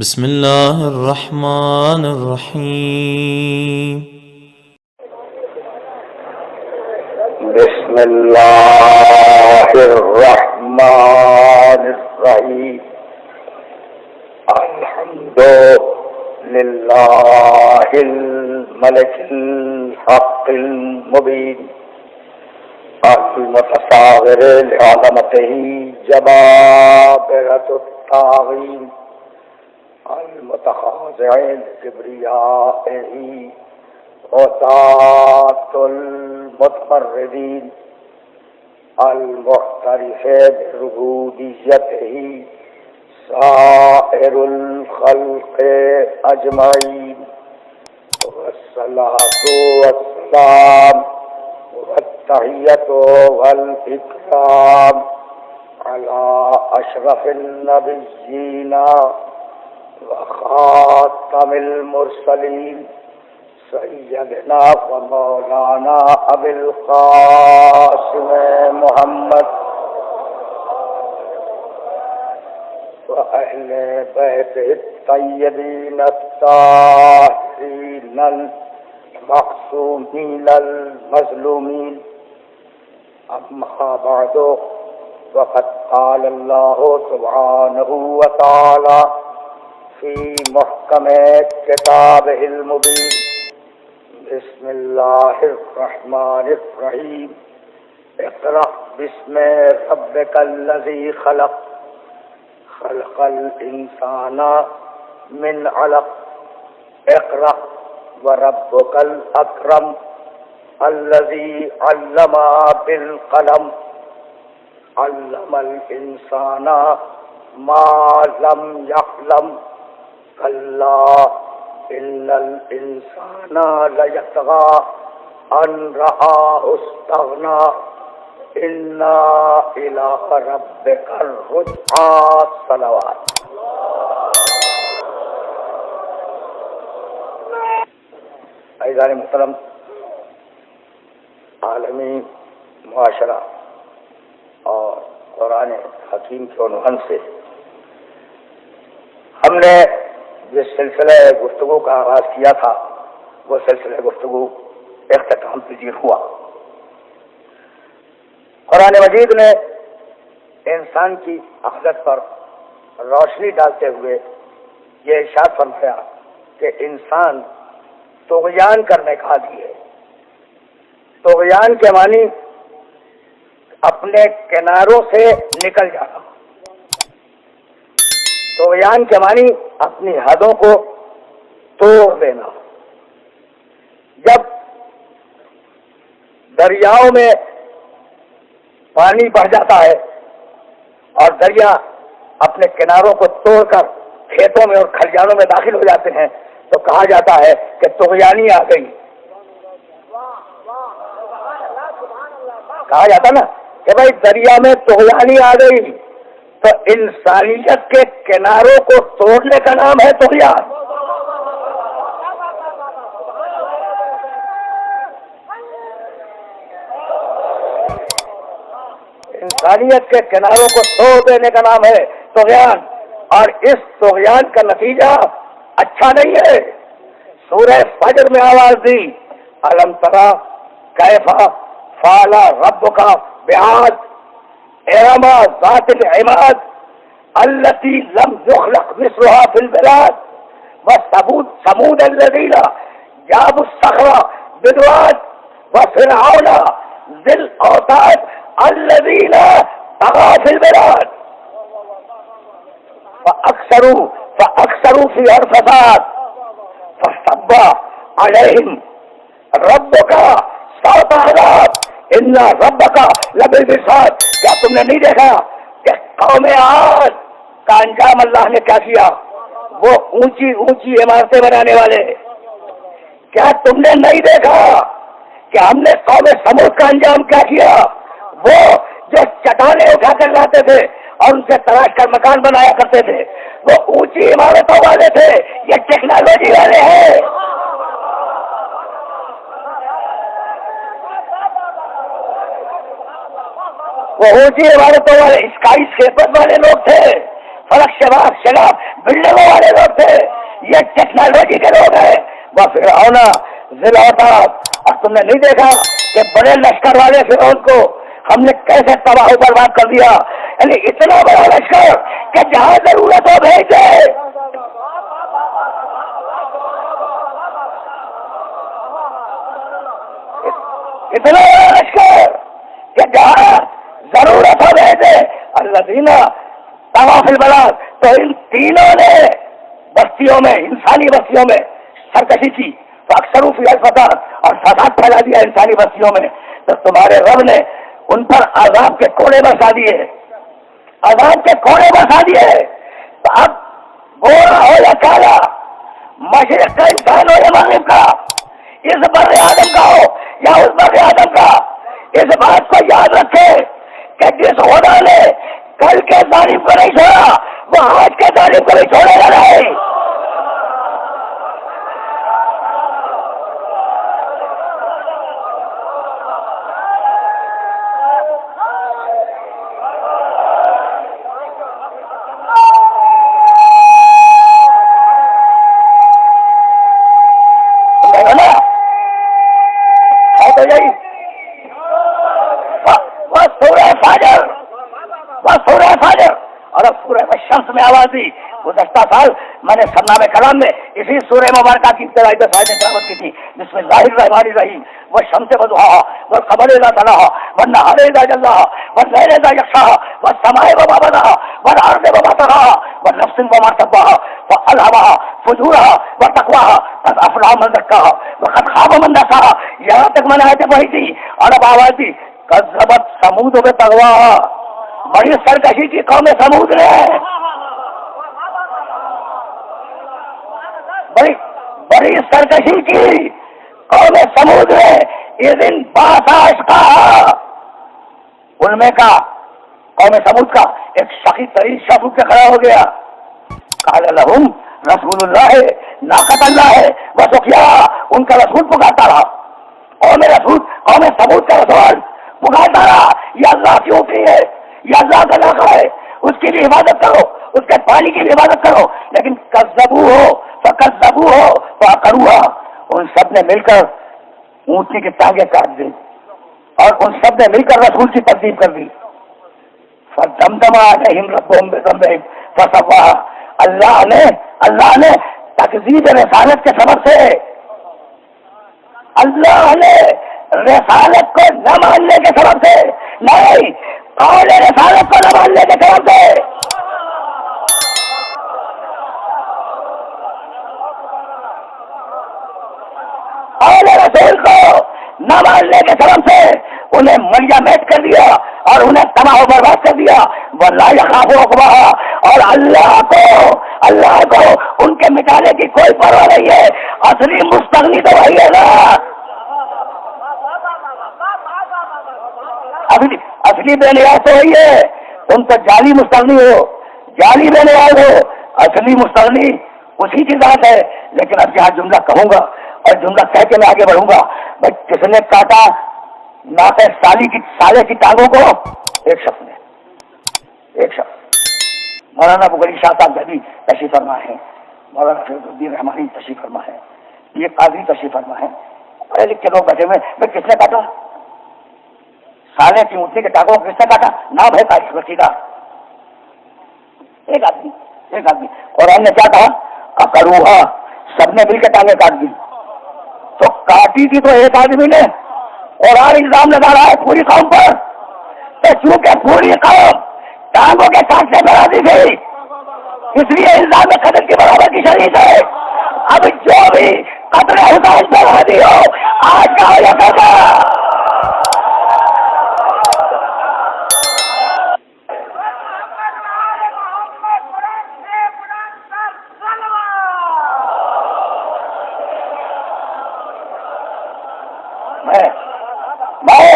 بسم اللہ الرحمن الرحیم بسم اللہ الرحمن الرحیم الحمد للہ الملک الحق المبین المتصاغر لعظمتہ جبابرۃ الطاغین المتخاضع لكبريائه وطاعة المتمردين المعترف بربوبيته سائر الخلق أجمعين والصلاة والسلام والتحية والإكرام على أشرف النبيين وخاتم المرسلين سيدنا ومولانا أبي القاسم محمد وأهل بيته الطيبين الطاهرين المعصومين المظلومين أما بعد وقد قال الله سبحانه وتعالى في محكم كتابه المبين بسم الله الرحمن الرحيم اقرأ باسم ربك الذي خلق خلق الإنسان من علق اقرأ وربك الأكرم الذي علم بالقلم علم الإنسان ما لم يعلم كلا إن الإنسان ليطغى أن رآه استغنى إن إلى ربك الرجعى صلوات. عزیزان محترم، عالمی معاشرہ اور قرآن حکیم کے عنوان سے ہم نے جس سلسلہ گفتگو کا آغاز کیا تھا وہ سلسلہ گفتگو اختتام پذیر ہوا. قرآن مجید نے انسان کی عقیدت پر روشنی ڈالتے ہوئے یہ ارشاد فرمایا کہ انسان طغیان کرنے کا عادی ہے. طغیان کے معنی اپنے کناروں سے نکل جانا. طغیان کے معنی اپنی حدوں کو توڑ دینا. جب دریاؤں میں پانی بڑھ جاتا ہے اور دریا اپنے کناروں کو توڑ کر کھیتوں میں اور کھلیانوں میں داخل ہو جاتے ہیں تو کہا جاتا ہے کہ طغیانی آ گئی. کہا جاتا نا کہ بھائی دریا میں طغیانی آ گئی، تو انسانیت کے کناروں کو توڑنے کا نام ہے طغیان. انسانیت کے کناروں کو توڑ دینے کا نام ہے طغیان، اور اس طغیان کا نتیجہ اچھا نہیں ہے. سورہ فجر میں آواز دی، الم تری کیف فعل ربک بعاد ارم ذات العماد التي لم يخلق مثلها في البلاد وثمود الذين جابوا الصخر بالواد وفرعون ذي الاوتاد الذين طغوا في البلاد فاكثروا فيها الفساد فصب عليهم ربك سوط عذاب ان ربک لبالمرصاد. کیا تم نے نہیں دیکھا کہ قوم عاد کا انجام اللہ نے کیا کیا؟ وہ اونچی اونچی عمارتیں بنانے والے. کیا تم نے نہیں دیکھا کہ ہم نے قوم سمود کا انجام کیا کیا؟ وہ جو چٹانیں اٹھا کر لاتے تھے اور ان سے تراش کر مکان بنایا کرتے تھے، وہ اونچی عمارتوں والے تھے. یہ ٹیکنالوجی والے ہیں. وہ اونچی عمارتوں والے اسکائی شیپر والے لوگ تھے. فلک شباب شگاف بلڈنگوں والے لوگ تھے، یہ ٹیکنالوجی کے لوگ ہیں. وہ فرعون ذی الاوتاد. اور تم نے نہیں دیکھا کہ بڑے لشکر والے فرعون کو ہم نے کیسے تباہ و برباد کر دیا؟ یعنی اتنا بڑا لشکر کہ جہاں ضرورت ہو بھیج دے. اتنا بڑا لشکر کہ جہاں ضرورت ہو بھیج دے. الذین طغوا فی البلاد. تو ان تینوں نے بستیوں میں، انسانی بستیوں میں سرکشی کی، تو اکثر فی الفساد، اور فساد پھیلا دیا انسانی بستیوں میں. تو تمہارے رب نے ان پر عذاب کے کوڑے برسا دیے، عذاب کے کوڑے برسا دیے. تو اب گورا ہو یا کالا، مشرق کا انسان ہو یا مغرب کا، اس بر آدم کا ہو یا اس بر آدم کا، اس بات کو یاد رکھے کہ جس خدا نے کل کے ظالم کو نہیں چھوڑا وہ آج کے ظالم کو نہیں چھوڑے گا نہیں. گزشتہ سال میں نے سرنامے کلام میں اسی سورہ مبارکہ کی ابتدائی دفعہ تلاوت کی تھی. بسم اللہ الرحمن الرحیم. والشمس وضحاها والقمر اذا تلاها والنهار اذا جلاها والليل اذا يغشاها والسماء وما بناها والارض وما طحاها والنفس وما سواها فالهمها فجورها وتقواها قد افلح من زكاها وقد خاب من دساها. یہاں تک میں نے آیت پڑھی تھی اور اب آواز دی کذبت ثمود بطغواها. بڑی سرکشی کی قوم ثمود نے، بڑی سرکشی کی قوم ثمود نے یہ دن باساش کہا. ان میں کا قوم ثمود کا ایک شقی ترین شخص کے کھڑا ہو گیا. قال لهم رسول اللہ ناقۃ اللہ ہے وسقیا. ان کا رسول پکارتا رہا، قوم ثمود کا رسول پکارتا رہا، یہ اللہ کی اوپری ہے، یہ اللہ کا علاقہ ہے، اس کی بھی عبادت کرو، اس کے پانی کی بھی عبادت کرو. لیکن کذبوه فعقروها. ان سب نے مل کر اونٹنی کی ٹانگیں کاٹ دی اور ان سب نے مل کر رسول کی تکذیب کر دی. فدمدم علیہم ربهم بذنبهم فسواها. اللہ نے تکذیب رسالت کے سبب سے، اللہ نے رسالت کو نہ ماننے کے سبب سے، نہیں قول رسالت کو نہ ماننے کے سبب سے، قول رسول کو نہ ماننے کے سبب سے انہیں ملیا میٹ کر دیا اور انہیں تباہ و برباد کر دیا. واللہ یخاف عقباها. اور اللہ کو ان کے مٹانے کی کوئی پرواہ نہیں ہے. اصلی مستغنی تو وہی ہے نا، اصلی بے نیاز تو وہی ہے. تم تو جعلی مستغنی ہو، جعلی بے نیاز ہو. اصلی مستغنی اسی کی ذات ہے. لیکن اب یہاں جملہ کہوں گا اور جملہ کہہ کے میں آگے بڑھوں گا. بھائی کس نے کاٹا ناقے سالے کی ٹانگوں کو؟ ایک شخص نے، ایک شخص. مولانا ابو غنی شاہ صاحب جبھی تشریف فرما ہے، مولانا فیض الدین رحمانی تشریف فرما ہے، یہ قاضی تشریف فرما ہے، پڑھے لکھ کے لوگ بیٹھے ہوئے. بھائی کس نے کاٹا سالے کی اونٹنی کے ٹانگوں کو؟ کس نے کاٹا؟ نام ہے تاریخ وسیلہ. ایک آدمی. قرآن نے کیا کہا؟ اکروہا. سب نے مل کے ٹانگیں کاٹ دی. تو کاٹی تھی تو ایک آدمی نے، قرآن الزام لگا رہا ہے پوری قوم پر. تو چونکہ پوری قوم ٹانگوں کے کاٹنے پر راضی تھی اس لیے الزام قتل کے برابر کی شریک ہے. اب جو بھی قتل حسین پر راضی ہو آج کا ہو یا کل. میں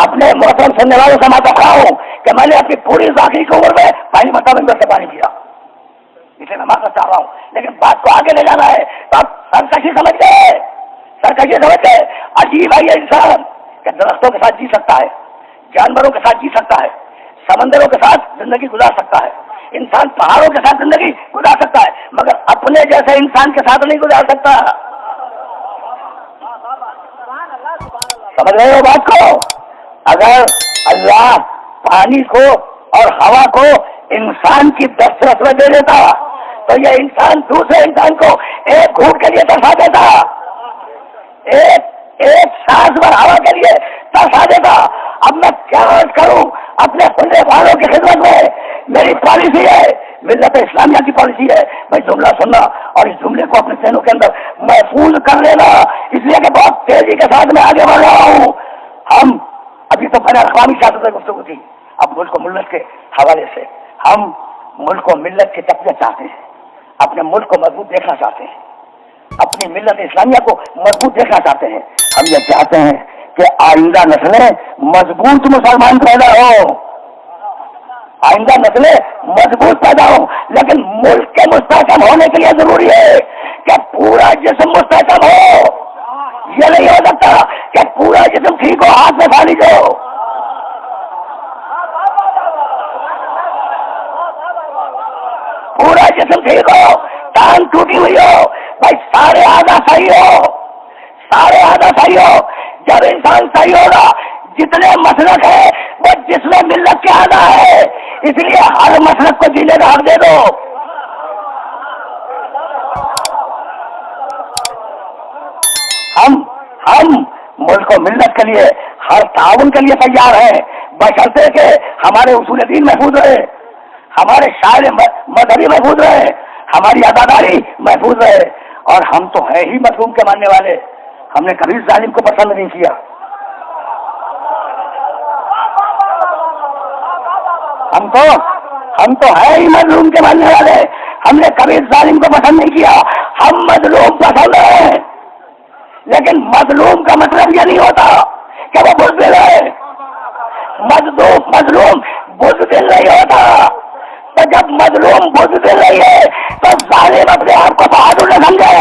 اپنے محترم سننے والوں سے ماتا کھڑا ہوں کہ میں نے اپنی پوری ذاکری کی عمر میں پانی مطلب سے پانی پیا، اسے میں معذرت چاہ رہا ہوں. لیکن بات کو آگے لے جانا ہے تو آپ سرکشی سمجھ گئے. عجیب ہے یہ انسان کہ درختوں کے ساتھ جی سکتا ہے، جانوروں کے ساتھ جی سکتا ہے، سمندروں کے ساتھ زندگی گزار سکتا ہے، انسان پہاڑوں کے ساتھ زندگی گزار سکتا ہے مگر اپنے جیسے انسان کے ساتھ نہیں گزار سکتا. سمجھ رہے ہو بات کو؟ اگر اللہ پانی کو اور ہوا کو انسان کی دسترس میں دے دیتا تو یہ انسان دوسرے انسان کو ایک گھونٹ کے لیے ترسا دیتا, ایک سانس بھر ہوا کے لیے ترسا دیتا. اب میں کیا کروں اپنے سننے والوں کی خدمت میں؟ میری پالیسی ہے, ملت اسلامیہ کی پالیسی ہے, بھائی جملہ سننا اور اس جملے کو اپنے ذہنوں کے اندر محفوظ کر لینا, اس لیے کہ بہت تیزی کے ساتھ میں آگے بڑھ رہا ہوں. ہم ابھی تو بین الاقوامی سیاست میں گفتگو تھی, اب ملک و ملت کے حوالے سے ہم ملک و ملت کی تقویت چاہتے ہیں, اپنے ملک کو مضبوط دیکھنا چاہتے ہیں, اپنی ملت اسلامیہ کو مضبوط دیکھنا چاہتے ہیں. ہم یہ چاہتے ہیں کہ آئندہ نسلیں مضبوط مسلمان پیدا ہوں, آئندہ نسلیں مضبوط پیدا ہوں. لیکن ملک کے مستحکم ہونے کے لیے ضروری ہے کہ پورا جسم مستحکم ہو. یہ نہیں ہو سکتا کہ پورا جسم ٹھیک ہو ہاتھ میں فالج ہو. پورا جسم ٹھیک ہو, ٹانگ ٹوٹی ہوئی ہو, بھائی سارے آدھا صحیح ہو, سارے آدھا صحیح ہو. جب انسان صحیح ہوگا جتنے مسلک ہے وہ جس میں ملت کے آدھا ہے, اس لیے ہر مسلک کو جینے کا حق دے دو. ہم ملک و ملت کے لیے ہر تعاون کے لیے تیار ہیں, بشرطے کہ ہمارے اصول دین محفوظ رہے, ہمارے شاعر مذہبی محفوظ رہے, ہماری عزاداری محفوظ رہے. اور ہم تو ہے ہی مظلوم کے ماننے والے, ہم نے کبھی ظالم کو پسند نہیں کیا. ہم تو ہے ہی مظلوم کے ماننے والے, ہم نے کبھی ظالم کو پسند نہیں کیا. ہم مظلوم پسند ہیں, لیکن مظلوم کا مطلب یہ نہیں ہوتا کہ وہ بزدل ہے. مظلوم بزدل نہیں ہوتا. تو جب مظلوم بزدل نہیں ہے تو ظالم اپنے آپ کو بہادر نہ سمجھے.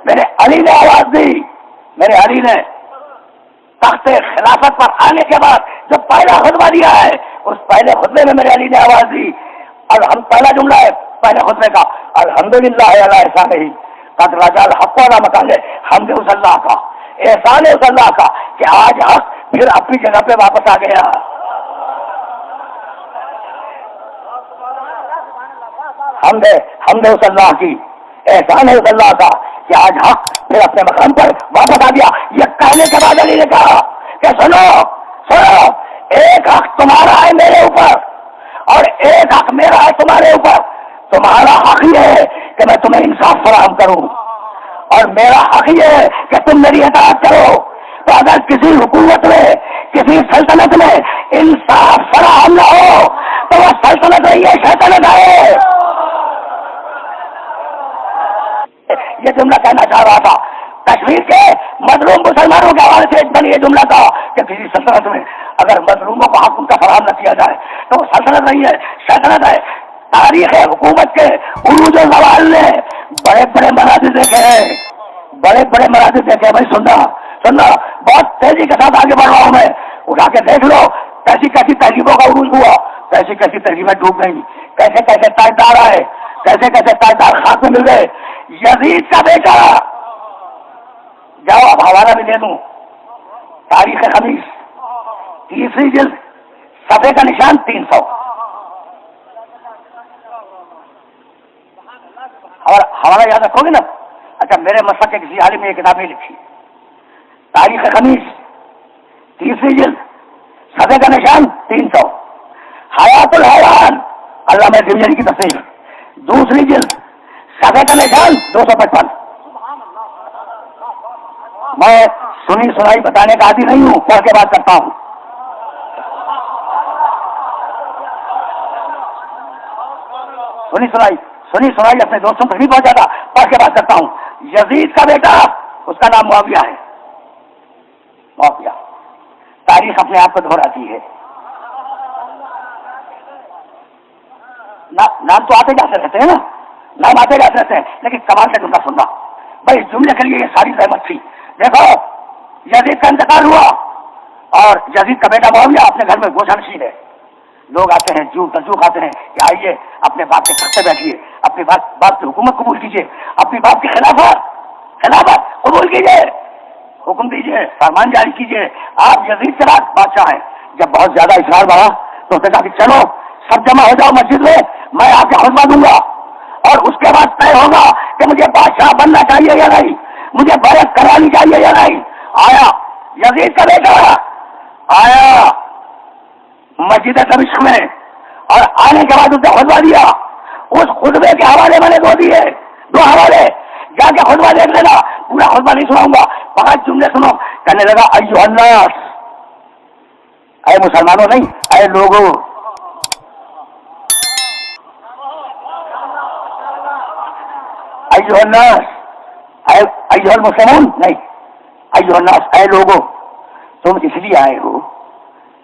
میرے علی نے آواز دی, میرے علی نے تخت خلافت پر آنے کے بعد جو پہلا خطبہ دیا ہے اس پہلے خطبے میں میرے علی نے آواز دی, اور ہم پہلا جملہ ہے پہلے خطبے کا, الحمدللہ علی احسانہ قد رجع الحق علی مکانہ. حمد اس اللہ کا, احسان اس اللہ کا کہ آج حق پھر اپنی جگہ پہ واپس آ گیا. حمد اس اللہ کی, احسان ہے اس اللہ کا کہ آج حق پھر اپنے مقام پر واپس آ گیا. یہ کہنے کے بعد علی نے کہا کہ سنو, ایک حق تمہارا ہے میرے اوپر اور ایک حق میرا ہے تمہارے اوپر. تمہارا حق یہ ہے کہ میں تمہیں انصاف فراہم کروں, اور میرا حق یہ ہے کہ تم میری اطاعت کرو. تو اگر کسی حکومت میں, کسی سلطنت میں انصاف فراہم نہ ہو تو وہ سلطنت نہیں ہے, شیطنت ہے. یہ جملہ کہنا چاہ رہا تھا. کشمیر کے مظلوم مسلمانوں کے حوالے سے ایک بن یہ جملہ تھا کہ کسی سلطنت میں اگر مظلوموں کو حق ان کا فراہم نہ کیا جائے تو وہ سلطنت نہیں ہے, شیطنت ہے. تاریخ حکومت کے عروج و زوال نے بڑے بڑے مناظر دیکھے ہیں, بڑے بڑے مناظر دیکھے. بھائی سننا, بہت تیزی کے ساتھ آگے بڑھ رہا ہوں میں, اٹھا کے دیکھ لو کیسی کیسی تہذیبوں کا عروج ہوا, کیسی کیسی تہذیبیں ڈوب گئی, کیسے کیسے تاجدار آئے, کیسے کیسے تاجدار خاص میں مل گئے. یزید کا بیٹا, جاؤ اب حوالہ بھی دے دوں, تاریخ خمیس 3 جلد صفحے کا نشان 300. حوالہ یاد رکھو گے نا؟ اچھا, میرے مسلک کے کسی عالم نے یہ کتاب نہیں لکھی. تاریخ خمیس 3 جلد صفحے کا نشان 300. حیات الحیوان علامہ دیوبندی کی تفسیر 2 جلد صفحے کا نشان 255. میں سنی سنائی بتانے کا عادی نہیں ہوں, پڑھ کے بات کرتا ہوں. سنی سنائی اپنے دوستوں تک نہیں پہنچاتا, پڑھ کے بات کرتا ہوں. یزید کا بیٹا, اس کا نام معاویہ ہے. معاویہ, تاریخ اپنے آپ کو دہراتی ہے. نام تو آتے جاتے رہتے ہیں نا, نام آتے جاتے رہتے ہیں, لیکن کمال کا جملہ سننا. بھائی اس جملے کے لیے یہ ساری زحمت تھی. دیکھو یزید کا انتقال ہوا اور یزید کا بیٹا معاویہ اپنے گھر میں گوشہ نشین ہے. لوگ آتے ہیں جو ترجو کھاتے ہیں کہ آئیے اپنے باپ کے تخت پہ بیٹھیے, اپنے باپ کی حکومت قبول کیجیے, اپنی باپ کی خلافت قبول کیجیے, حکم دیجیے, فرمان جاری کیجیے, آپ یزید کے بعد بادشاہ ہیں. جب بہت زیادہ اصرار بڑھا تو کہا کہ چلو سب جمع ہو جاؤ مسجد میں آپ کا خطبہ دوں گا اور اس کے بعد طے ہوگا کہ مجھے بادشاہ بننا چاہیے یا نہیں, مجھے بیعت کرانی چاہیے یا نہیں. آیا یزید کا بیٹا آیا مسجد دمشق میں اور آنے کے بعد اسے خطبہ دیا. اس خطبے کے حوالے میں نے دو حوالے جا کے خطبہ دیکھ لینا, پورا خطبہ نہیں سناؤں گا, 5 جملے سنو. کہنے لگا ایھا الناس, اے مسلمانوں نہیں اے لوگوں, ایھا الناس ایھا المسلمون نہیں, ایھا الناس اے لوگوں, تم اس لیے آئے ہو,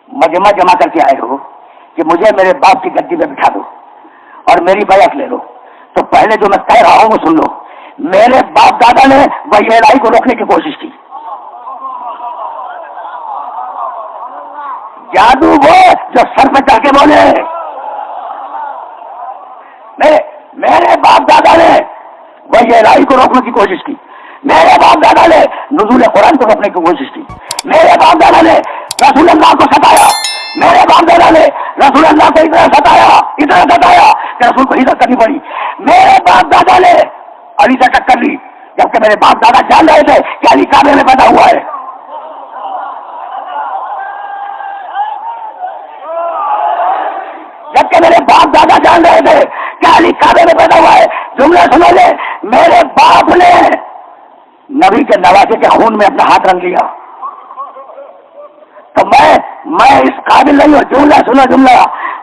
مجمع جمع کر کے آئے ہو کہ مجھے میرے باپ کی گدی پہ بٹھا دو اور میری بیعت لے لو. تو پہلے جو میں کہہ رہا ہوں وہ سن لو. میرے باپ دادا نے وحی الہی کو روکنے کی کوشش کی. جادو وہ جو سر پہ چڑھ کے بولے, میرے باپ دادا نے وحی الہی کو روکنے کی کوشش کی. میرے باپ دادا نے نزول قرآن کو روکنے کی کوشش کی. میرے باپ دادا نے رسول اللہ کو ستایا. میرے باپ دادا نے رسول اللہ کو اتنا ستایا کہ رسول کو ہجرت کرنی پڑی. میرے باپ دادا نے علی سے ٹکر لی, جبکہ میرے باپ دادا جان رہے تھے کہ علی کعبے میں پیدا ہوا ہے. جبکہ میرے باپ دادا جان رہے تھے کہ علی کعبے میں پیدا ہوا ہے. جملہ سنو لے, میرے باپ نے نبی کے نواسے کے خون میں اپنا ہاتھ رنگ لیا. تو میں اس قابل نہیں ہوں, جملہ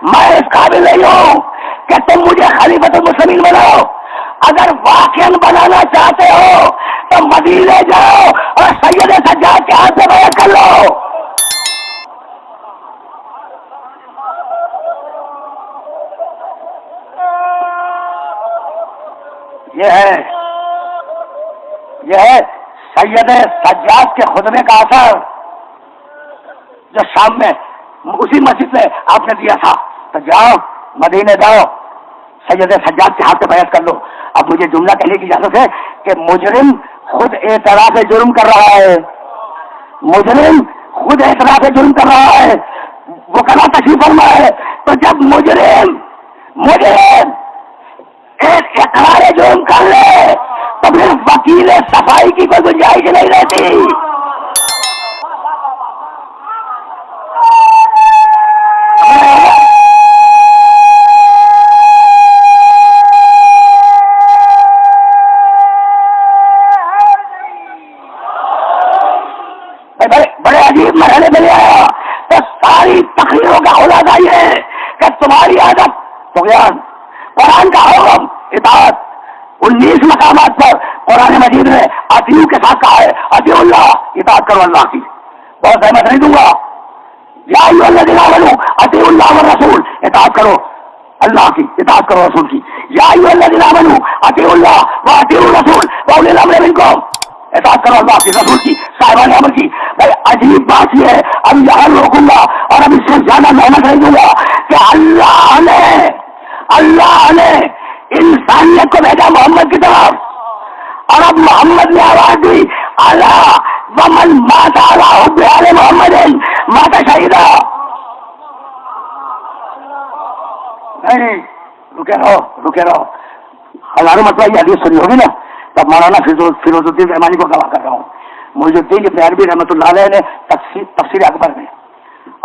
میں اس قابل نہیں ہوں کہ تم مجھے خلیفۃ المسلمین بناؤ. اگر واقعا بنانا چاہتے ہو تو مدینے جاؤ اور سید سجاد کے ہاتھ سے بیعت کر لو. یہ ہے سید سجاد کے خطبے کا اثر جو شام میں اسی مسجد میں آپ نے دیا تھا. تو جاؤ مدینے جاؤ, سید سجاد کے ہاتھ سے بیعت کر لو. اب مجھے جملہ کہنے کی اجازت ہے کہ مجرم خود اعتراف جرم کر رہا ہے, مجرم خود اعتراف جرم کر رہا ہے, وہ کہنا تشریف فرما ہے. تو جب مجرم ایک اقرار جرم کر لے تو پھر وکیل صفائی کی کوئی گنجائش نہیں رہتی. بڑے عجیب مرحلے میں لے آیا. تو ساری تقریروں کا خلاصہ یہ ہے کہ تمہاری عادت طغیان, قرآن کا حکم اطاعت. 19 مقامات پر قرآن مجید نے اطیعوا کے ساتھ کہا ہے, اطیعوا اللہ, اطاعت کرو اللہ کی. بہت احمد نہیں دوں گا. یا ایھا الذین آمنوا اطیعوا اللہ والرسول, اطاعت کرو اللہ کی, اطاعت کرو رسول کی. یا ایھا الذین آمنوا اطیعوا اللہ واطیعوا الرسول واولی الامر منکم, اطاعت کرو اللہ کی, رسول کی, صاحبان امر کی. بھائی عجیب بات یہ ہے, اب یہاں روکوں گا اور اب اس سے زیادہ محنت نہیں دوں گا کہ اللہ نے انسانیت کو بھیجا محمد کی طرف, اور اب محمد نے آواز دی الا ومن مات علی حب آل محمد مات شہیدا. نہیں, رکے رہو. ہزاروں مرتبہ یہ حدیث سنی ہوگی نا, تب مولانا فیروز الدین رحمانی کو گواہ کر رہا ہوں. محی الدین ابن عربی رحمۃ اللہ علیہ نے تفسیر اکبر میں,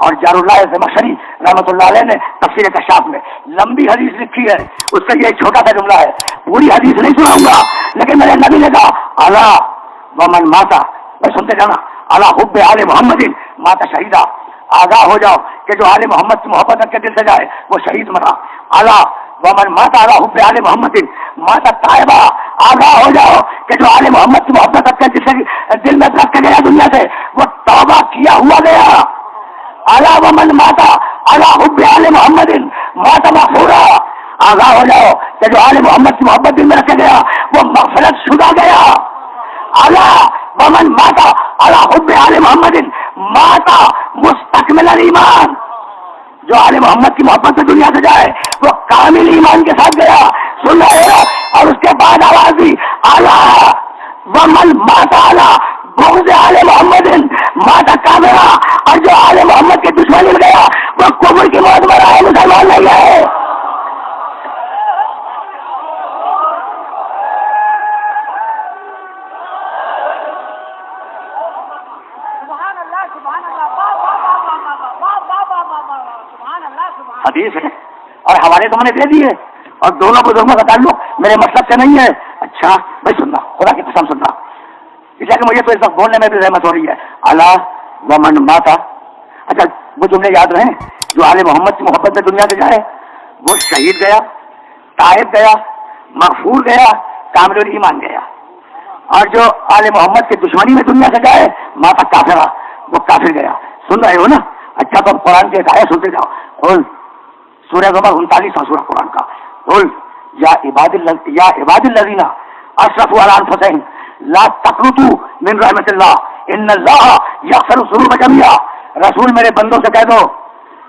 اور جار اللہ زمخشری رحمۃ اللہ علیہ نے تفسیر کشاف میں لمبی حدیث لکھی ہے. اس سے یہ چھوٹا سا جملہ ہے, پوری حدیث نہیں سناؤں گا, لیکن میرے نبی نے کہا الا ومن ماتا, میں سنتے جانا, الا حب آل محمد ماتا شہیدا, آگاہ ہو جاؤ کہ جو آل محمد کی محبت رکھ کے دل سے جائے وہ شہید مرا. الا ومن ماتا الا حب آل محمد ماتا طائبہ, آگاہ ہو جاؤ کہ جو آل محمد کی محبت رکھ کے دل میں رکھ کے گیا دنیا سے وہ توبہ کیا ہوا گیا. الا ومن ماتا الا حب آل محمد ماتا مغفورا, آگاہ ہو جاؤ کہ جو آل محمد کی محبت دل میں رکھ کے گیا وہ مغفرت شدہ گیا. الا ومن مات علی حب آل محمد مات مستکمل الایمان. جو آل محمد کی محبت سے دنیا سے جائے وہ کامل ایمان کے ساتھ گیا. سن رہے ہو؟ اور اس کے بعد آواز دی الا ومن مات علی بغض آل محمد مات کافرا. اور جو آل محمد کے دشمنی میں گیا وہ کفر کی موت مرا ہے, مسلمان نہیں ہے. حدیث ہے اور حوالے تو میں نے دے دیے اور دونوں بزرگوں کا تعلق میرے مطلب سے نہیں ہے. اچھا بھائی سننا, خدا کی قسم سننا, اس لیے کہ مجھے تو اس وقت بولنے میں بھی رحمت ہو رہی ہے. اللہ ومن ماتا, اچھا وہ جملے یاد رہیں جو آل محمد کی محبت میں دنیا سے جائے وہ شہید گیا, طائب گیا, مغفور گیا, کامل الایمان گیا. اور جو آل محمد کی دشمنی میں دنیا سے جائے ماتا کافرا, وہ کافر گیا. سن رہے ہو نا؟ اچھا تو قرآن کے ایک آیت سنتے جاؤ. قل سورہ زمر 39واں سورہ قرآن کا. قل یا عباد الذین اسرفوا علی انفسہم لا تقنطوا من رحمت اللہ ان اللہ یغفر الذنوب جميعا. رسول میرے بندوں سے کہہ دو,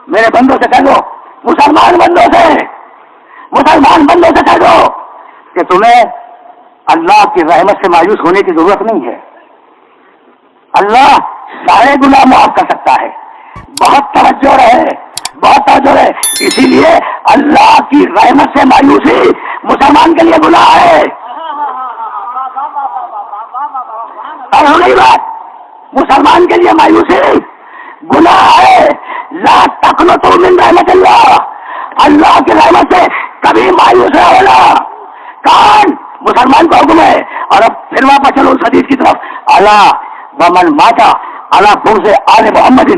میرے بندوں سے کہہ دو, مسلمان بندوں سے کہہ دو کہ تمہیں اللہ کی رحمت سے مایوس ہونے کی ضرورت نہیں ہے. اللہ سارے گناہ معاف کر سکتا ہے. بہت توجہ رہے, بہت توجہ رہے. اسی لیے اللہ کی رحمت سے مایوسی مسلمان کے لیے گناہ ہے. اور ہو گئی بات, مسلمان کے لیے مایوسی گناہ ہے. لا تقنطوا من رحمت اللہ, اللہ کی رحمت سے کبھی مایوس نہ ہونا. کون؟ مسلمان کا حکم ہے. اور اب پھر واپس چلو اس حدیث کی طرف. اللہ ومن ماتا علی بغض آل محمد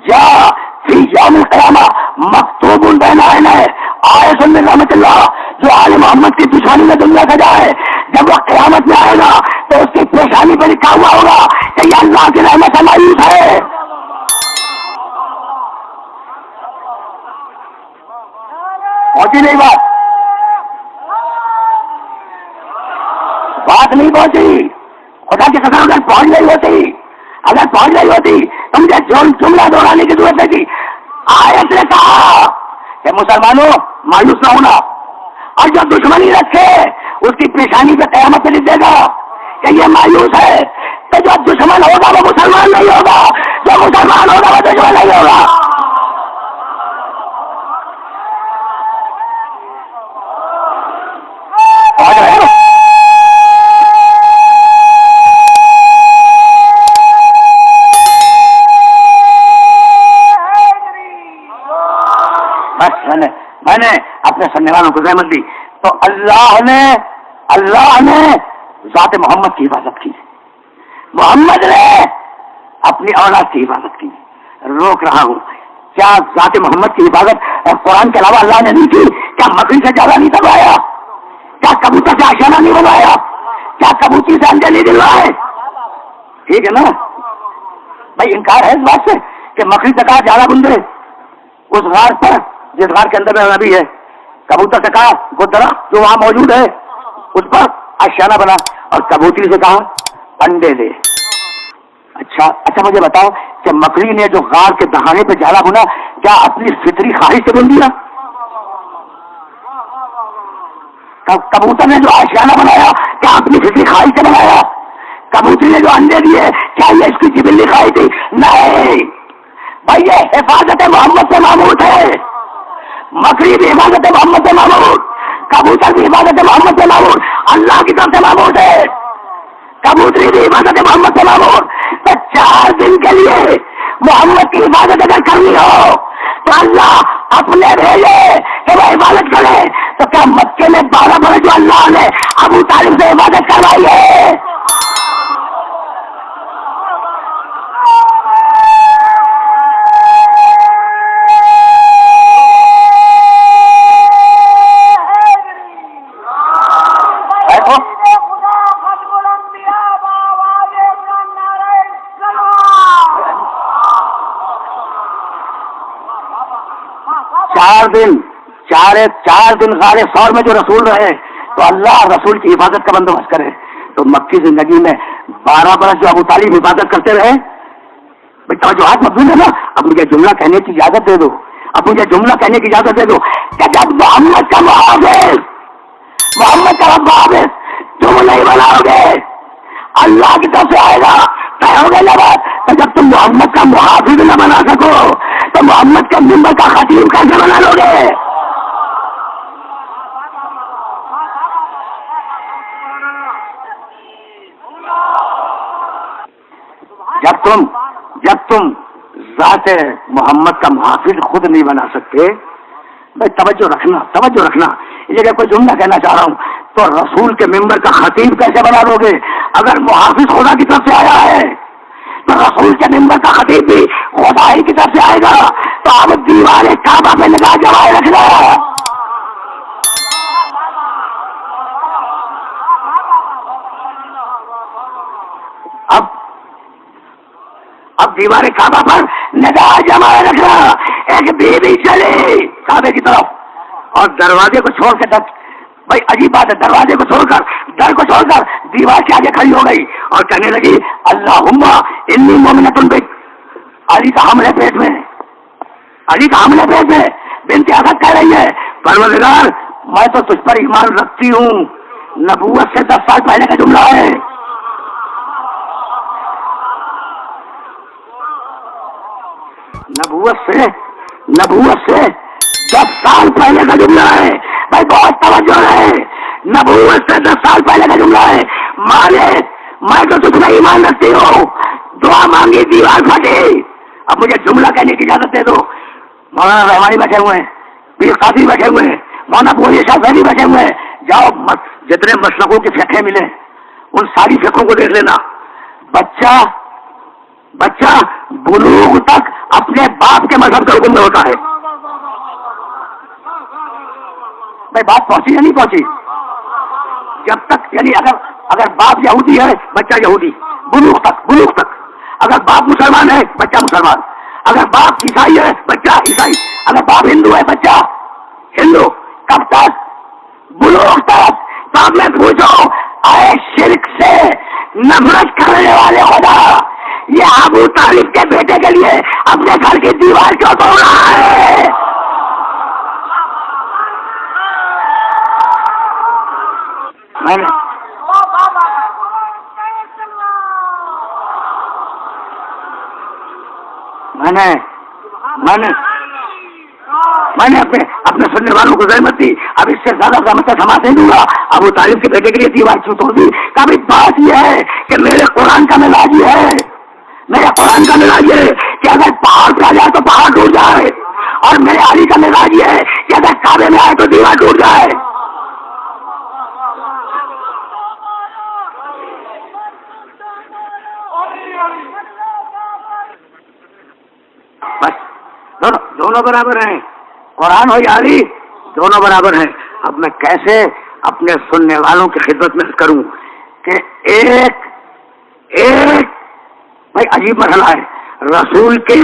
جاء فی یوم القیامہ مکتوب بین عینیہ آیۃ من رحمت اللہ. جو آل محمد کی دشمنی میں دنیا سے جائے جب وہ قیامت میں آئے گا تو اس کی پیشانی پہ لکھا ہوا ہوگا کہ یہ اللہ کی رحمت سے مایوس ہے. پہنچی نہیں بات نہیں پہنچی. خدا کی قسم اگر پہنچ نہیں ہوتی تو مجھے جملہ دہرانے کی ضرورت ہے کہ آیت نے کہا کہ مسلمانوں مایوس نہ ہونا, اور جو دشمنی رکھے اس کی پیشانی پہ قیامت سے لکھ دے گا کہ یہ مایوس ہے. تو جو دشمن ہوگا وہ مسلمان نہیں ہوگا, جو مسلمان ہوگا وہ دشمن نہیں ہوگا. میں نے اپنے سننے والوں کو رحمت دی تو اللہ نے ذات محمد کی حفاظت کی, محمد نے اپنی اولاد کی حفاظت کی. روک رہا ہوں, کیا ذات محمد کی حفاظت قرآن کے علاوہ اللہ نے نہیں کی؟ کیا مکڑی سے جالا نہیں دلوایا؟ کیا کبوتر سے آشیانہ نہیں بنوایا؟ کیا کبوتری سے انڈے نہیں دلوائے؟ ٹھیک ہے نا بھائی, انکار ہے اس بات سے کہ مکڑی سے کہا جالا بندے اس غار پر جس غار کے اندر میں نبی ہے, کبوتر سے کہا وہ درخت جو وہاں موجود ہے اس پر آشیانہ بنا, اور کبوتری سے کہا انڈے دے. اچھا مجھے بتاؤ کہ مکڑی نے جو غار کے دہانے پہ جالا بنا کیا اپنی فطری خواہش سے بن دیا؟ کبوتر نے جو آشیانہ بنایا کیا اپنی فطری خواہش سے بنایا؟ کبوتری نے جو انڈے دیے کیا یہ اس کی جبلی خواہش تھی؟ نہیں بھائی, یہ حفاظت محمد سے معمول ہے. مکڑی بھی حفاظت محمد سے معمول, کبوتر بھی حفاظت محمد سے معمول, اللہ کی طرف سے معمول ہے. کبوتری بھی حفاظت محمد سے معمول. تو 4 دن کے لیے محمد کی حفاظت اگر کرنی ہو تو اللہ اپنے بھیجے کہ وہ حفاظت کرے. تو کیا مکے میں 12 برس جو اللہ نے ابو طالب سے حفاظت کروائی ہے؟ چار دن غار ثور میں جو رسول رہے تو اللہ رسول کی حفاظت کا بندوبست کرے. تو مکی زندگی میں 12 برس جو ابو طالب عبادت کرتے رہے. توجہات مقبول ہے نا. اب مجھے جملہ کہنے کی اجازت دے دو. اب مجھے جملہ کہنے کی اجازت دے دو کہ جب محمد کا محافظ، محمد کا رب حافظ تم نہیں بناؤ گے، اللہ کی طرف سے آئے گا طے ہو گئے بات. تو جب تم محمد کا محافظ نہ بنا سکو تو محمد کے ممبر کا خطیب کیسے بنا لو گے؟ جب تم ذات محمد کا محافظ خود نہیں بنا سکتے. بھائی توجہ رکھنا. یہ کہ کوئی جملہ کہنا چاہ رہا ہوں تو رسول کے ممبر کا خطیب کیسے بنا لو گے؟ اگر محافظ خدا کی طرف سے آیا ہے تو رسول کے ممبر کا خطیب بھی خدا ہی کی طرف سے آئے گا. تو اب دیوار کعبہ پہ نگاہ جمائے رکھنا. اب دیوار کعبہ پر نگاہ جمائے رکھنا. ایک بیوی چلی کعبے کی طرف اور دروازے کو چھوڑ کے بھائی عجیب بات ہے، دروازے کو چھوڑ کر در کو چھوڑ کر دیوار کے آگے کھڑی ہو گئی اور کہنے لگی اللہم انی مومنۃ بک. علی کا حملے پیٹ میں بنت اسد کہہ رہی ہے پروردگار میں تو تجھ پر ایمان رکھتی ہوں. نبوت سے 10 سال پہلے کا جملہ ہے. نبوت سے 10 سال پہلے کا جملہ ہے. بھائی بہت توجہ ہے. نبوت سے 10 سال پہلے کا جملہ ہے. مالک میں تو تجھ میں ایمان رکھتی ہوں. دعا مانگی دیوار پھٹی. اب مجھے جملہ کہنے کی اجازت دے دو. مولانا رحمانی بیٹھے ہوئے ہیں، پیر قادری بیٹھے ہوئے ہیں، مولانا بولی شاہ صاحب بیٹھے ہوئے ہیں. جاؤ جتنے مسلکوں کی فقہیں ملے ان ساری فقہوں کو دیکھ لینا. بچہ بلوغ تک اپنے باپ کے مذہب کے حکم میں ہوتا ہے. بھائی بات پہنچی یا نہیں پہنچی؟ جب تک یعنی اگر باپ یہودی ہے بچہ یہودی بلوغ تک. اگر باپ مسلمان ہے بچہ مسلمان. اگر باپ عیسائی ہے بچہ عیسائی. اگر باپ ہندو ہے بچہ ہندو. کب تک؟ بلوغ تک. تو اب میں پوچھو اے شرک سے نفرت کرنے والے خدا، یہ ابو طالب کے بیٹے کے لیے اپنے گھر کی دیوار کیوں توڑ رہا ہے؟ میں نے اپنے سننے والوں کو زحمت دی. اب اس سے زیادہ زحمت سماعت نہیں دوں گا. ابو طالب کے بیٹے کے لیے دیوار کیوں توڑ دی؟ کبھی بات یہ ہے کہ میرے قرآن کا مزاج یہ ہے، کہ اگر پہاڑ پہ آ جائے تو پہاڑ ٹوٹ جائے، اور میرے علی کا مزاج یہ ہے کہ اگر کعبے میں آئے تو دیوار ٹوٹ جائے. بس دونوں برابر ہیں. قرآن ہو یا علی دونوں برابر ہیں. اب میں کیسے اپنے سننے والوں کی خدمت میں کروں کہ ایک بھائی عجیب مسئلہ ہے. رسول کے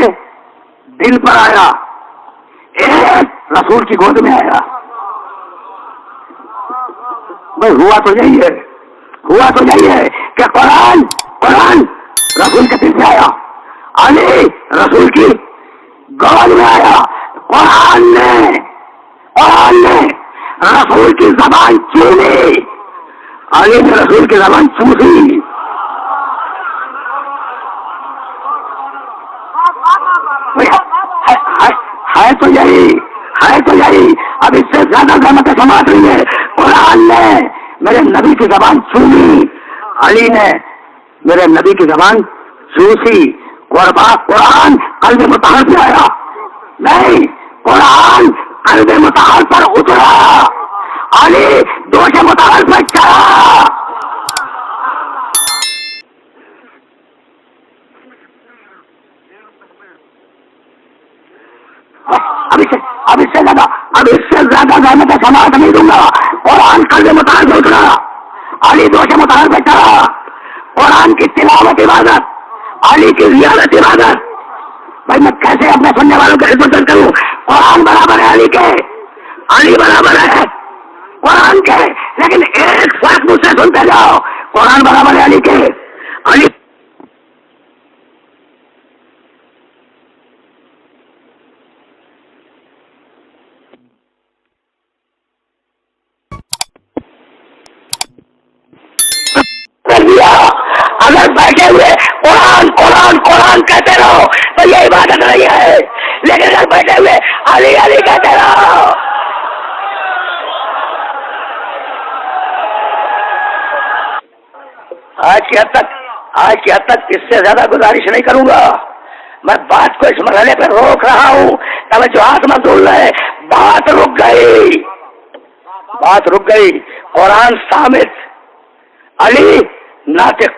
دل پر آیا، ایک رسول کی گود میں آیا. بھائی ہوا تو یہی ہے کہ قرآن رسول کے دل سے آیا، علی رسول کی گود میں آیا. قرآن نے رسول کی زبان چومی، علی نے رسول کی زبان چوسی. ہے تو یہی. اب اس سے زیادہ زحمت سماعت ہوئی ہے. قرآن نے میرے نبی کی زبان چومی، علی نے میرے نبی کی زبان چوسی. قرآن قلب مطہر سے آیا نہیں، قرآن قلب مطہر پر اترا، علی دوش مطہر پر چڑھا. اب اس سے زیادہ زحمت سماعت نہیں دوں گا. قرآن قلب مطہر سے اترا، علی دوش مطہر پر چڑھا. قرآن کی تلاوت عبادت، علی کی زیارت عبادت. بھائی میں کیسے اپنے سننے والوں کی خدمت کروں؟ قرآن برابر ہے علی کے، علی برابر ہے قرآن کے، لیکن ایک فرق مجھ سے سنتے جاؤ. قرآن برابر ہے علی کے، علی اگر بیٹھے ہوئے قرآن قرآن قرآن کہتے رہو تو یہ عبادت نہیں ہے، لیکن اگر بیٹھے ہوئے علی علی کہتے رہو. آج کی حد تک اس سے زیادہ گزارش نہیں کروں گا. میں بات کو اس مرحلے پہ روک رہا ہوں. توجہات مبذول ہے. بات رک گئی. قرآن صامت، علی ناطق.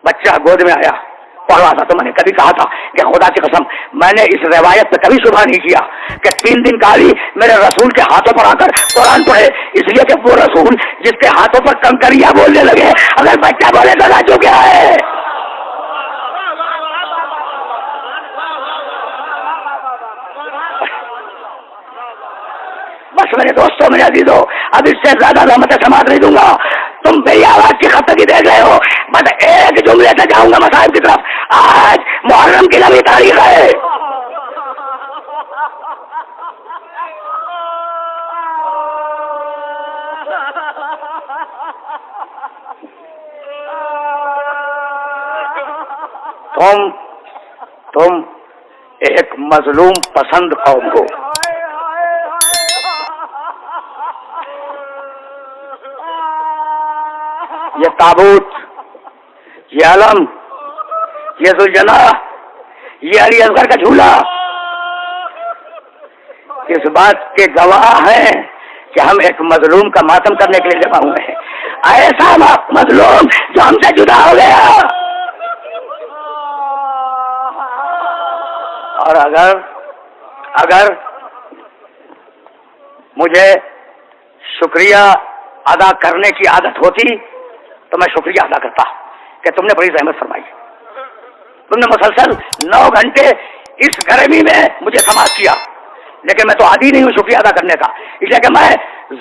بچہ گود میں آیا پڑھ رہا تھا تو میں نے کبھی کہا تھا کہ خدا کی قسم میں نے اس روایت پہ کبھی شبہ نہیں کیا کہ 3 دن کا علی میرے رسول کے ہاتھوں پر آ کر قرآن پڑھے، اس لیے کہ وہ رسول جس کے ہاتھوں پر کنکریاں بولنے لگے اگر بچہ بولے تو نہ چکا ہے. بس میرے دوستوں میرے عزیزوں، اب اس سے زیادہ رحمت سماعت نہیں دوں گا. تم میری آواز کی خطگی دیکھ رہے ہو. بس ایک جملے سے جاؤں گا مصائب کی طرف. آج محرم کی نویں تاریخ ہے. تم ایک مظلوم پسند قوم ہو. یہ تابوت، یہ علم، یہ ذوالجلالہ، یہ علی اصغر کا جھولا اس بات کے گواہ ہیں کہ ہم ایک مظلوم کا ماتم کرنے کے لیے جمع ہوئے ہیں. ایسا مظلوم جو ہم سے جدا ہو گیا. اور اگر مجھے شکریہ ادا کرنے کی عادت ہوتی تو میں شکریہ ادا کرتا کہ تم نے بڑی زحمت فرمائی. تم نے مسلسل 9 گھنٹے اس گرمی میں مجھے سماعت کیا، لیکن میں تو عادی نہیں ہوں شکریہ ادا کرنے کا، اس لیے کہ میں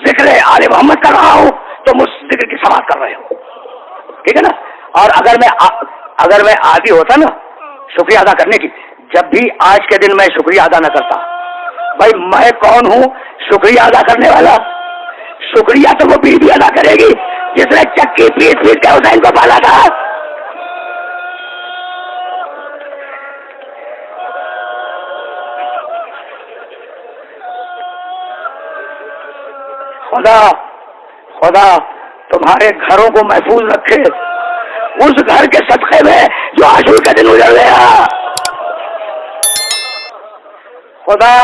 ذکر آل محمد کر رہا ہوں تو مجھ ذکر کی سماعت کر رہے ہو. ٹھیک ہے نا. اور اگر میں عادی ہوتا نا شکریہ ادا کرنے کی، جب بھی آج کے دن میں شکریہ ادا نہ کرتا. بھائی میں کون ہوں شکریہ ادا کرنے والا؟ شکریہ تو وہ بیوی ادا کرے گی جس نے چکی پیٹ کے حسین کو پالا تھا. خدا تمہارے گھروں کو محفوظ رکھے اس گھر کے صدقے میں جو عاشور کا دن گزر گیا. خدا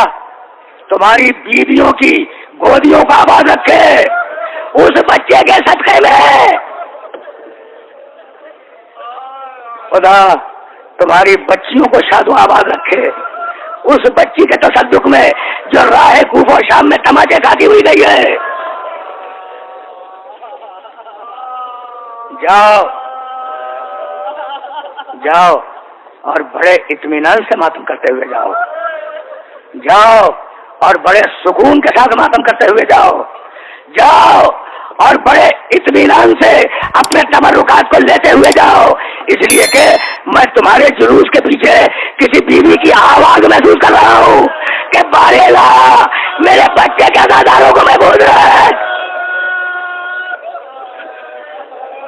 تمہاری بیویوں کی گودیوں کو آباد رکھے اس بچے کے صدقے میں. خدا تمہاری بچیوں کو شاد و آباد رکھے اس بچی کے تصدق میں جو راہ کوفہ و شام میں تماچے کھاتی ہوئی گئی ہے. جاؤ اور بڑے اطمینان سے ماتم کرتے ہوئے جاؤ اور بڑے سکون کے ساتھ ماتم کرتے ہوئے جاؤ اور بڑے اطمینان سے اپنے تبرکات کو لیتے ہوئے جاؤ. اس لیے کہ میں تمہارے جلوس کے پیچھے کسی بیوی کی آواز محسوس کر رہا ہوں کہ باریلا میرے بچے کے ازاداروں کو میں بول رہا ہے.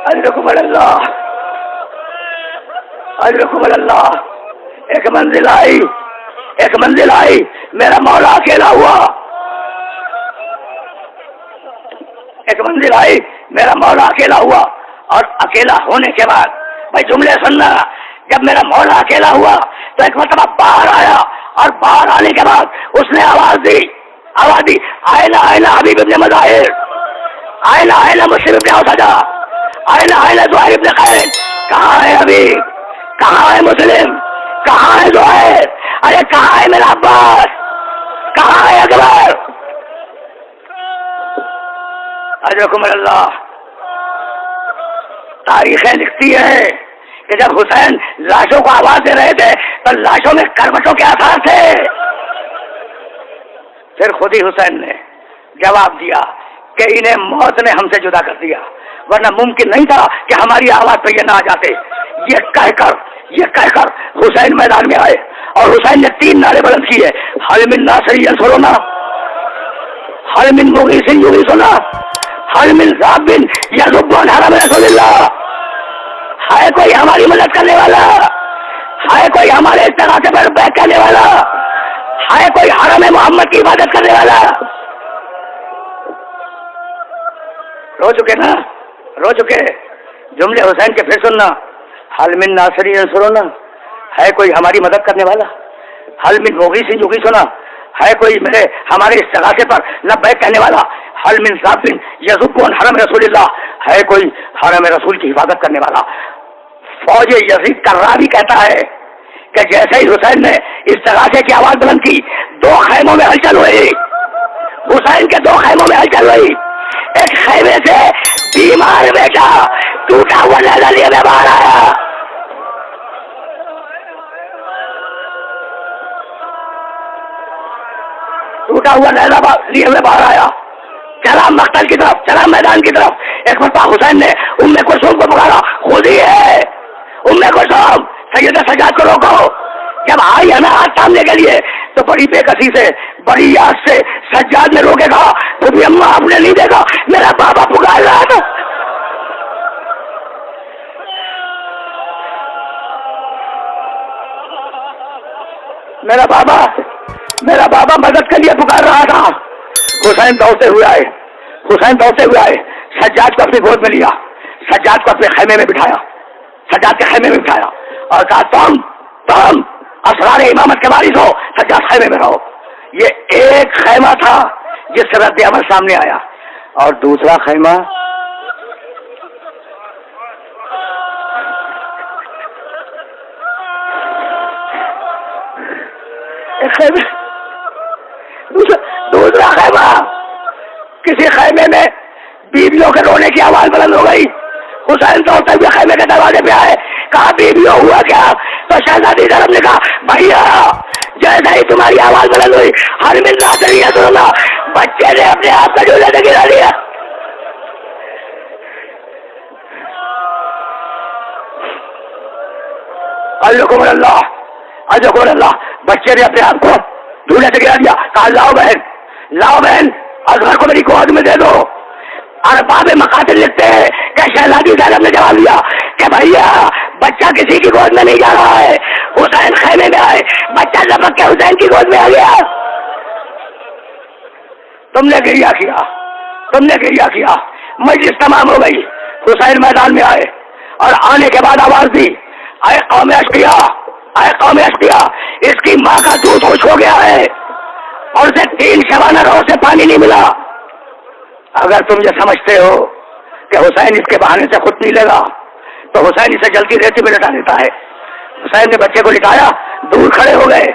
اجرکم اللہ. ایک منزل آئی میرا مولا اکیلا ہوا. ایک منزل آئی میرا مولا اکیلا ہوا اور اکیلا ہونے کے بعد بھائی جملے سننا. جب میرا مولا اکیلا ہوا تو ایک مرتبہ باہر آیا اور باہر آنے کے بعد اس نے آواز دی آئنا حبیب ابن مظاہر، آئنا مسلم ابن اوسجا، آئنا زہیر ابن خالد. کہاں ہے حبیب؟ کہاں ہے مسلم؟ کہاں ہے زہیر؟ ارے کہاں ہے میرا عباس؟ کہاں ہے اکبر؟ اجرکم اللہ. تاریخیں لکھتی ہے کہ جب حسین لاشوں کو آواز دے رہے تھے تو لاشوں میں کروٹوں کے آثار تھے. پھر خود ہی حسین نے جواب دیا کہ انہیں موت نے ہم سے جدا کر دیا. ورنہ ممکن نہیں تھا کہ ہماری آواز پہ یہ نہ آ جاتے. یہ کہہ کر حسین میدان میں آئے اور حسین نے 3 نعرے بلند کیے. حل من ناصری ینصرنا، حل من مغیث یغیثنا، حل من ذاب یذب عن حرم رسول اللہ. ہے کوئی ہماری مدد کرنے والا؟ ہے کوئی ہمارے استغاثے پر بیعت کرنے والا؟ ہے کوئی حرم محمد کی عبادت کرنے والا؟ رو چکے جملے حسین کے پھر سننا. حل من ناصری ینصرنا، ہے کوئی ہماری مدد کرنے والا؟ حل من مغیث یغیثنا، ہے کوئی ہمارے استغاثے پر لبیک کہنے والا؟ حل من ذاب یذب عن حرم رسول اللہ، ہے کوئی حرم رسول کی حفاظت کرنے والا؟ فوج یزید کا راوی کہتا ہے کہ جیسے ہی حسین نے استغاثے کی آواز بلند کی 2 خیموں میں ہلچل ہوئی. حسین کے 2 خیموں میں ہلچل ہوئی. ایک خیمے سے بیمار بیٹا ٹوٹا ہوا لینا لیے میں باہر آیا. ٹوٹا ہوا لینا لیے میں باہر آیا. چلا مقتل کی طرف، چلا میدان کی طرف. ایک مرتبہ حسین نے ام کلثوم کو پکارا، خود ہی ہے ام کلثوم، سیدہ سجاد کو روکو. جب آئی ہے نا ہاتھ سامنے کے لیے تو بڑی بے کسی سے، بڑی یاد سے سجاد نے روکے گا. تو بھی اماں آپ نے نہیں دیکھا، میرا بابا پکار رہا تھا. میرا بابا مدد کے لیے پکار رہا تھا. حسین دوڑتے ہوئے آئے، سجاد کو اپنی گود میں لیا، سجاد کو اپنے خیمے میں بٹھایا، سجاد کے خیمے میں بٹھایا اور کہا تم اسرار امامت کے وارث ہو، سجاد خیمے میں رہو. یہ ایک خیمہ تھا جس سے رد عمل سامنے آیا. اور دوسرا خیمہ دوسرا خیمہ، کسی خیمے میں بیویوں کے رونے کی آواز بلند ہو گئی. حسین دوڑتے ہوئے خیمے کے دروازے پہ آئے، کہا بیویوں ہوا کیا؟ تو شہزادی زینب نے کہا بھیا جیسا ہی تمہاری آواز بلند ہوئی ہر من ناصری ینصرنا، بچے نے اپنے آپ کا جھولا سے گرا لیا. اللہ، بچے نے اپنے آپ کو جھولے سے گرا دیا. کہا لاؤ بہن اصغر کو میری گود میں دے دو. اور باب مقاتل لکھتے ہیں کہ شہزادی زینب نے جواب دیا کہ بھیا بچہ کسی کی گود میں نہیں جا رہا ہے. حسین خیمے میں آئے، بچہ لپک کے حسین کی گود میں آ گیا. تم نے گریہ کیا، مجلس تمام ہو گئی. حسین میدان میں آئے اور آنے کے بعد آواز دی، اے قوم اشقیا، اس کی ماں کا دودھ خوش ہو گیا ہے اور اسے 3 شبانہ روز سے پانی نہیں ملا. اگر تم یہ سمجھتے ہو کہ حسین اس کے بہانے سے خود نہیں لے گا تو حسین اسے جلدی ریتی میں لٹا دیتا ہے. حسین نے بچے کو لٹایا، دور کھڑے ہو گئے.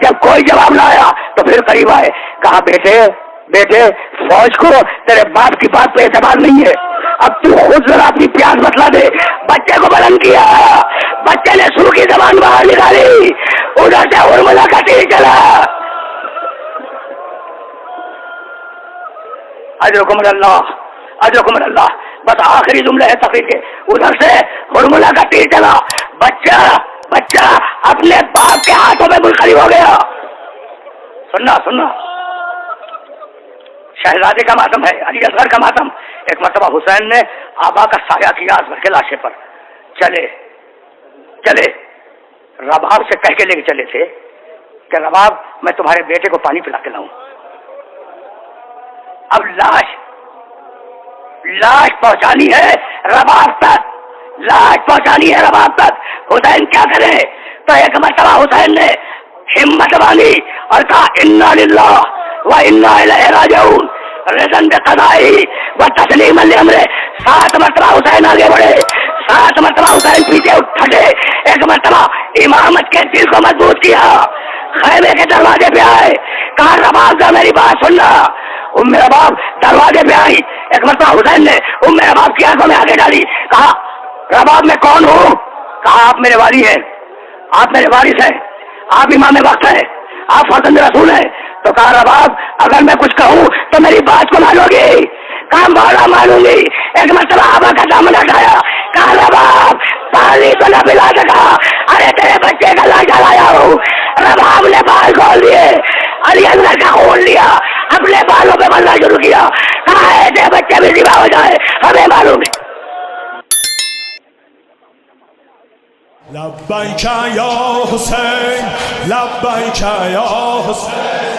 جب کوئی جواب نہ آیا تو پھر قریب آئے، کہا بیٹے فوج کو تیرے باپ کی بات پہ اعتبار نہیں ہے، اب تو خود ذرا اپنی پیاس بتلا دے. بچے کو بلند کیا، بچے نے سو کی زبان باہر نکالی، ادھر سے ارملا کا تیر چلا. اجرکم اللہ. بس آخری جملے ہے تقریر کے، ادھر سے ارملا کا تیر چلا. بچہ اپنے باپ کے ہاتھوں میں منقلب ہو گیا. سننا شہزادے کا ماتم ہے، علی اصغر کا ماتم. ایک مرتبہ حسین نے آبا کا سایہ کیا اصغر کے لاشے پر. چلے رباب سے کہہ کے لے کے چلے تھے کہ رباب میں تمہارے بیٹے کو پانی پلا کے لاؤں. اب لاش پہنچانی ہے رباب تک، حسین کیا کرے؟ تو ایک مرتبہ حسین نے ہمت باندھی اور کہا انا للہ و انا الیہ راجعون رضا بقضائہ و تسلیما لامرہ. 7 مرتبہ حسین آگے بڑھے، 7 مرتبہ حسین پیچھے اٹھے. ایک مرتبہ امامت کے دل کو مضبوط کیا، خیمے کے دروازے پہ آئے، کہا رباب کا میری بات سننا. ام رباب دروازے پہ آئی. ایک مرتبہ حسین نے ام رباب کی آنکھوں میں آگے ڈالی، کہا رباب میں کون ہوں؟ کہا آپ میرے والی ہیں، آپ میرے وارث ہیں، آپ امام وقت ہیں، آپ فرزند رسول ہیں. تو کہا رباب اگر میں کچھ کہوں تو میری بات کو مانو گی؟ کہا مانا مانوں گی، ایک مرتبہ آبا کا دامن ہٹایا، کہا رباب پانی تو نہ پلا سکا، ارے تیرے بچے کا لاشا لایا ہوں۔ رباب نے بال کھول دیے، علی اندر کا کھول لیا، اپنے بالوں پہ بننا شروع کیا، کہا ایسے بچے بھی ذبح ہو جائے ہمیں معلوم ہے۔ لبیک یا حسین، لبیک یا حسین۔